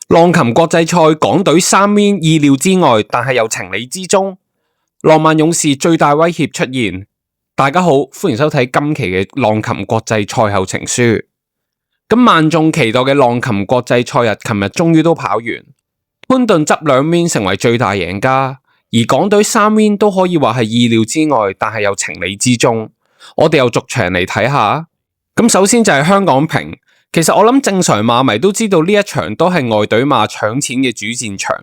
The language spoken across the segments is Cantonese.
浪琴國際賽港隊3 win 意料之外，但係又情理之中。浪漫勇士最大威脅出現。大家好，歡迎收睇今期嘅浪琴國際賽後情書。咁萬眾期待嘅浪琴國際賽日，琴日終於都跑完。潘頓執2 win 成為最大贏家，而港隊3 win 都可以話係意料之外，但係又情理之中。我哋又逐場嚟睇下。咁首先就係香港瓶。其實我諗正常馬迷都知道呢一場都係外隊馬搶錢嘅主戰場，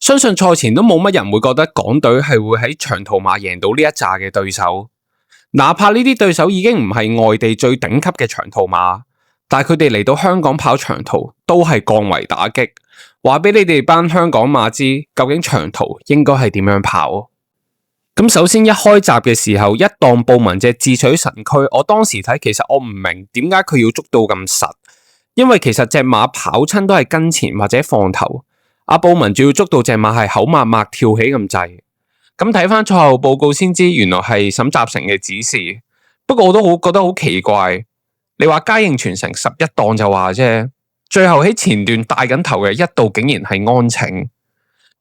相信賽前都冇乜人會覺得港隊係會喺長途馬贏到呢一紮嘅對手，哪怕呢啲對手已經唔係外地最頂級嘅長途馬，但係佢哋嚟到香港跑長途都係降維打擊，話俾你哋班香港馬知究竟長途應該係點樣跑。咁首先一開閘嘅時候，一檔布文隻智取神驅，我當時睇其實我唔明點解佢要捉到咁實，因為其實隻馬跑親都係跟前或者放頭，阿布文仲要捉到隻馬係口擘擘跳起咁滯。咁睇翻賽後報告先知，原來係沈集成嘅指示。不過我都覺得好奇怪，你話嘉應傳承11檔就話啫，最後喺前段帶緊頭嘅一度竟然係安晴。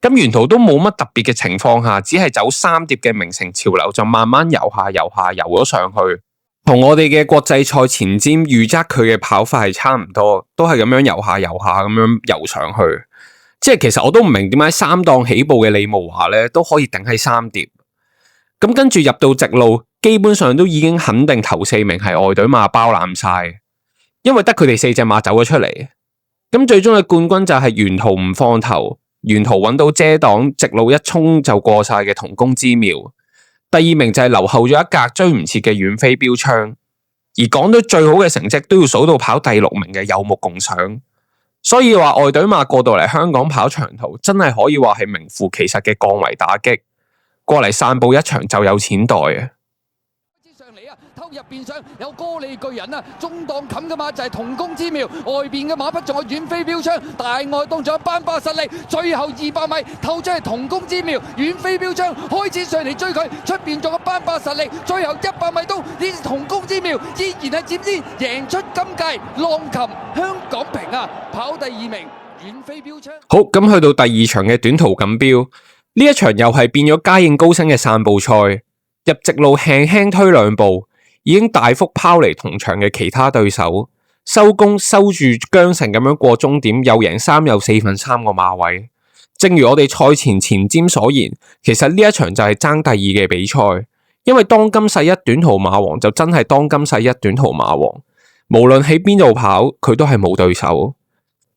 咁沿途都冇乜特別嘅情況下，只係走3碟嘅名城潮流就慢慢游下游咗上去，同我哋嘅國際賽前瞻預測佢嘅跑法係差唔多，都係咁樣游下咁樣游上去。即係其實我都唔明點解3檔起步嘅李慕華咧都可以頂喺3碟。咁跟住入到直路，基本上都已經肯定頭4名係外隊馬包攬晒，因為得佢哋4隻馬走咗出嚟。咁最終嘅冠軍就係沿途唔放頭，沿途揾到遮擋，直路一衝就過晒嘅同工之妙。第2名就係留後咗一格追唔切嘅遠飛標槍，而港隊最好嘅成績都要數到跑第6名嘅有目共賞。所以話外隊馬過到嚟香港跑長途，真係可以話係名副其實嘅降維打擊，過嚟散步一場就有錢袋啊！偷入邊上有歌利巨人啊，中檔冚嘅馬就係同工之妙，外邊嘅馬匹仲有遠飛標槍，大外檔仲有班霸實力，最後200米透出係同工之妙，遠飛標槍開始上嚟追佢，出邊仲有班霸實力，最後100米都呢同工之妙依然係佔先，贏出今屆浪琴香港瓶啊，跑第2名遠飛標槍。好，咁去到第2場嘅短途錦標，呢一場又係變咗嘉應高升嘅散步賽，入直路輕輕推2步。已經大幅拋離同場嘅其他對手，收工收住韁繩咁樣過終點，又贏3又4/3個馬位。正如我哋賽前前瞻所言，其實呢一場就係爭第2嘅比賽，因為當今世一短途馬王就真係當今世一短途馬王，無論喺邊度跑，佢都係冇對手。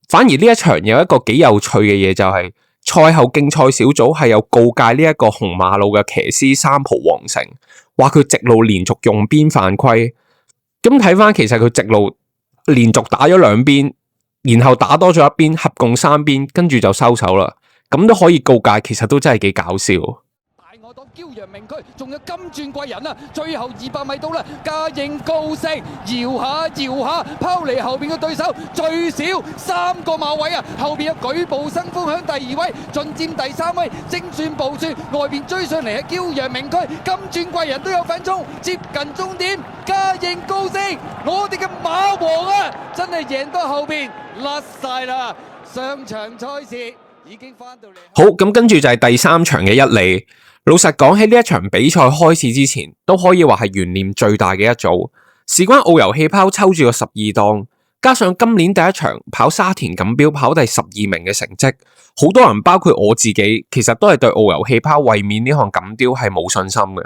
反而呢一場有一個幾有趣嘅嘢，就係賽後競賽小組係有告誡呢一個紅馬路嘅騎師3浦皇成，話佢直路連續用邊犯規。咁睇翻，其實佢直路連續打咗2邊，然後打多咗1邊，合共3邊，跟住就收手啦。咁都可以告誡，其實都真係幾搞笑。我當驕陽明區，仲有金鑽貴人啊！最後200米到啦，嘉應高升，搖下拋離後邊嘅對手，最少3個馬位啊！後邊有舉步生風響第2位，進佔第3位，精算步算，外邊追上嚟係驕陽明區，金鑽貴人都有份衝，接近終點，嘉應高升，我哋嘅馬王啊，真係贏到後邊甩晒啦！上場賽事已經翻到嚟。好，咁跟住就係第3場嘅1里。老實講，喺呢一場比賽開始之前，都可以話係懸念最大嘅一組。事關澳遊氣泡抽住個12檔，加上今年第一場跑沙田錦標跑第12名嘅成績，好多人包括我自己，其實都係對澳遊氣泡衛冕呢項錦標係冇信心嘅。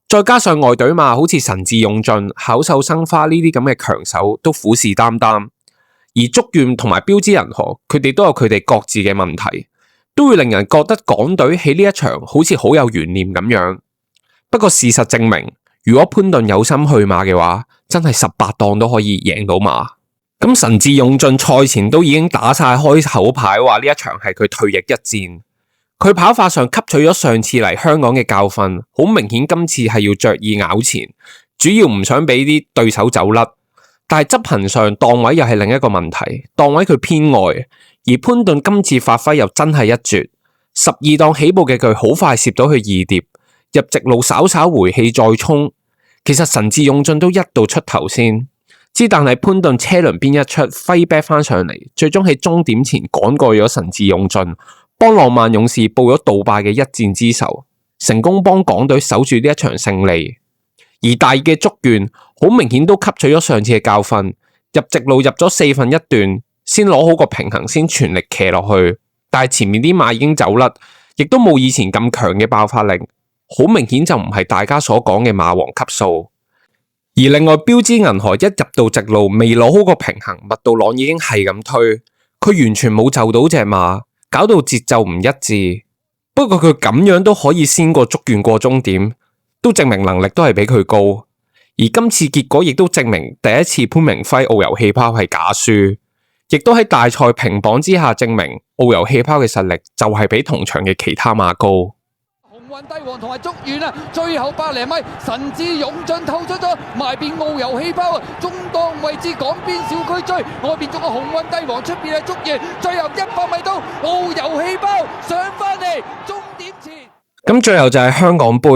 再加上外隊馬好似神智勇進、巧獸生花呢啲咁嘅強手都虎視眈眈，而祝願同埋標之銀河，佢哋都有佢哋各自嘅問題。都會令人覺得港隊喺呢一場好似好有懸念咁樣。不過事實證明，如果潘頓有心去馬嘅話，真係18檔都可以贏到馬。咁神智勇進賽前都已經打晒開口牌，話呢一場係佢退役一戰。佢跑法上吸取咗上次嚟香港嘅教訓，好明顯今次係要着意咬前，主要唔想俾啲對手走甩。但係執行上檔位又係另一個問題，檔位佢偏外，而潘頓今次發揮又真係一絕。12檔起步嘅佢好快攝到去2碟，入直路稍稍回氣再衝。其實神智勇進都一度出頭先，但係潘頓車輪邊一出，揮 back 翻上嚟，最終喺終點前趕過咗神智勇進，幫浪漫勇士報咗杜拜嘅一戰之仇，成功幫港隊守住呢一場勝利。而大熱嘅祝願好明顯都吸取咗上次嘅教訓，入直路入咗4分一段，先攞好個平衡，先全力騎落去。但係前面啲馬已經走甩，亦都冇以前咁強嘅爆發力，好明顯就唔係大家所講嘅馬王級數。而另外標致銀河一入到直路，未攞好個平衡，麥道朗已經係咁推，佢完全冇就到隻馬，搞到節奏唔一致。不過佢咁樣都可以先過祝願過終點，都證明能力都係比佢高。而今次結果亦都證明第一次潘明輝遨遊氣泡係假輸，亦都喺大賽平磅之下證明遨遊氣泡嘅實力就係比同場嘅其他馬高。鴻運帝王同埋祝願啊，最後100零米神智勇進透出咗埋邊遨遊氣泡啊，中檔位置港邊小區追，外邊仲有鴻運帝王，出邊係祝願，最後100米到遨遊氣泡上翻嚟終點前。咁最後就係香港杯，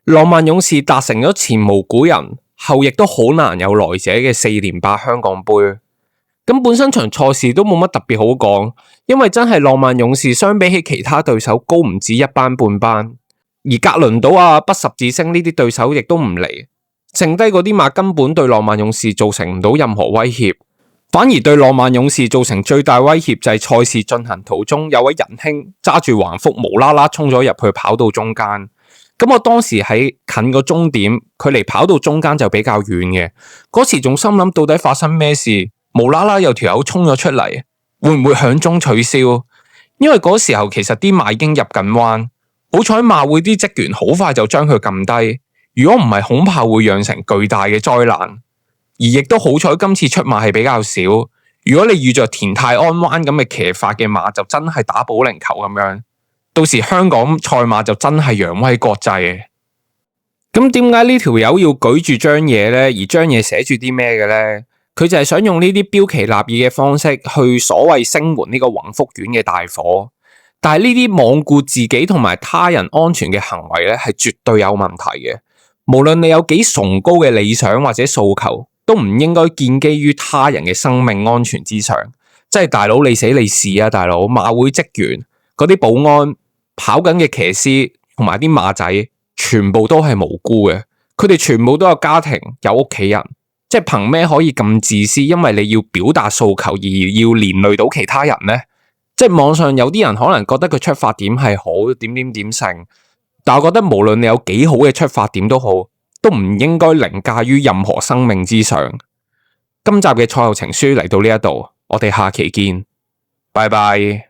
浪漫勇士達成咗前無古人後亦都好難有來者嘅4連霸香港杯。咁本身場賽事都冇乜特別好講，因為真係浪漫勇士相比起其他對手高唔止一班半班。而格倫島啊、北十字星呢啲對手亦都唔嚟，剩低嗰啲馬根本對浪漫勇士造成唔到任何威脅，反而對浪漫勇士造成最大威脅就係賽事進行途中有位仁兄揸住橫幅無啦啦衝咗入去跑道中間。咁我當時喺近個終點，距離跑道中間就比較遠嘅，嗰時仲心諗到底發生咩事，無啦啦有條友衝咗出嚟，會唔會響鐘取消？因為嗰時候其實啲馬已經入緊彎。好彩馬會啲職員好快就將佢撳低，如果唔係恐怕會釀成巨大嘅災難。而亦都好彩今次出馬係比較少，如果你遇着田泰安灣咁嘅騎法嘅馬就真係打保齡球咁樣，到時香港賽馬就真係揚威國際嘅。咁點解呢條友要舉住張嘢呢？而張嘢寫住啲咩嘅呢？佢就係想用呢啲標奇立異嘅方式去所謂聲援呢個宏福苑嘅大火。但係呢啲罔顧自己同埋他人安全嘅行為咧，係絕對有問題嘅。無論你有幾崇高嘅理想或者訴求，都唔應該建基於他人嘅生命安全之上。即係大佬你死你事啊！大佬馬會職員、嗰啲保安、跑緊嘅騎師同埋啲馬仔，全部都係無辜嘅。佢哋全部都有家庭、有屋企人，即係憑咩可以咁自私？因為你要表達訴求而要連累到其他人呢？即係網上有啲人可能覺得佢出發點係好點成，但我覺得無論你有幾好嘅出發點都好，都唔應該凌駕於任何生命之上。今集嘅賽後情書嚟到呢一度，我哋下期見，拜拜。